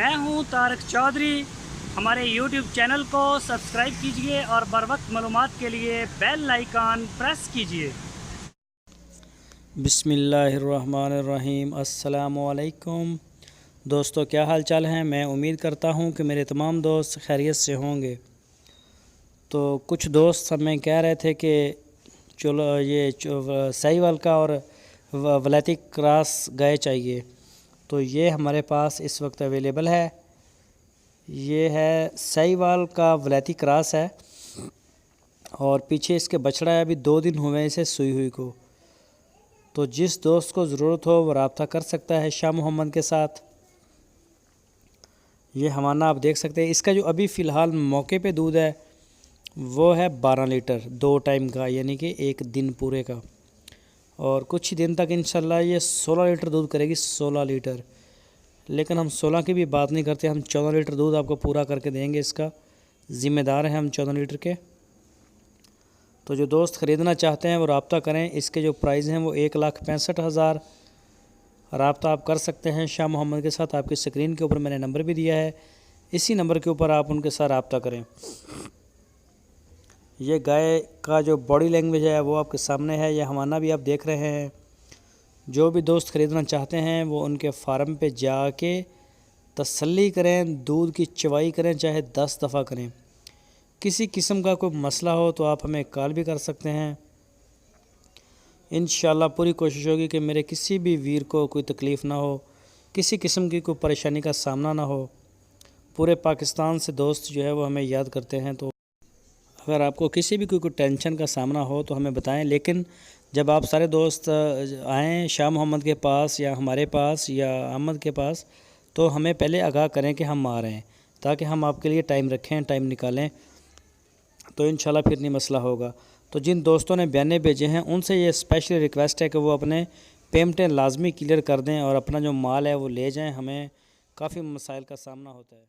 मैं हूं तारक चौधरी। हमारे YouTube चैनल को सब्सक्राइब कीजिए और बर वक्त मालूमात के लिए बेल आइकन प्रेस कीजिए। बिस्मिल्लाहिर्रहमानिर्रहीम। अस्सलामु अलैकुम दोस्तों, क्या हाल चाल हैं। मैं उम्मीद करता हूं कि मेरे तमाम दोस्त खैरियत से होंगे। तो कुछ दोस्त हमें कह रहे थे कि चलो ये साहिवाल का और वलैती क्रॉस गाय चाहिए, तो ये हमारे पास इस वक्त अवेलेबल है। ये है साहिवाल का वलैती क्रॉस है और पीछे इसके बछड़ा है, अभी 2 दिन हुए हैं इसे सुई हुई को। तो जिस दोस्त को ज़रूरत हो वो रब्ता कर सकता है शाह मोहम्मद के साथ। ये हमारा आप देख सकते हैं। इसका जो अभी फ़िलहाल मौके पे दूध है वो है 12 लीटर 2 टाइम का, यानी कि एक दिन पूरे का। और कुछ ही दिन तक इंशाल्लाह ये 16 लीटर दूध करेगी, 16 लीटर। लेकिन हम 16 की भी बात नहीं करते, हम 14 लीटर दूध आपको पूरा करके देंगे। इसका ज़िम्मेदार हैं हम 14 लीटर के। तो जो दोस्त ख़रीदना चाहते हैं वो रब्ता करें। इसके जो प्राइस हैं वो 1,65,000। रब्ता आप कर सकते हैं शाह मोहम्मद के साथ। आपकी स्क्रीन के ऊपर मैंने नंबर भी दिया है, इसी नंबर के ऊपर आप उनके साथ रब्ता करें। ये गाय का जो बॉडी लैंग्वेज है वो आपके सामने है, ये हमारा भी आप देख रहे हैं। जो भी दोस्त ख़रीदना चाहते हैं वो उनके फार्म पे जाके तसल्ली करें, दूध की चवाई करें, चाहे 10 दफ़ा करें। किसी किस्म का कोई मसला हो तो आप हमें कॉल भी कर सकते हैं। इंशाल्लाह पूरी कोशिश होगी कि मेरे किसी भी वीर को कोई तकलीफ़ ना हो, किसी किस्म की कोई परेशानी का सामना ना हो। पूरे पाकिस्तान से दोस्त जो है वो हमें याद करते हैं। तो अगर आपको किसी भी कोई टेंशन का सामना हो तो हमें बताएं। लेकिन जब आप सारे दोस्त आएँ शाह मोहम्मद के पास या हमारे पास या अहमद के पास, तो हमें पहले आगाह करें कि हम आ रहे हैं, ताकि हम आपके लिए टाइम रखें, टाइम निकालें, तो इंशाल्लाह फिर नहीं मसला होगा। तो जिन दोस्तों ने बयाने भेजे हैं उनसे ये स्पेशल रिक्वेस्ट है कि वो अपने पेमेंटें लाजमी क्लियर कर दें और अपना जो माल है वो ले जाएं। हमें काफ़ी मसाइल का सामना होता है।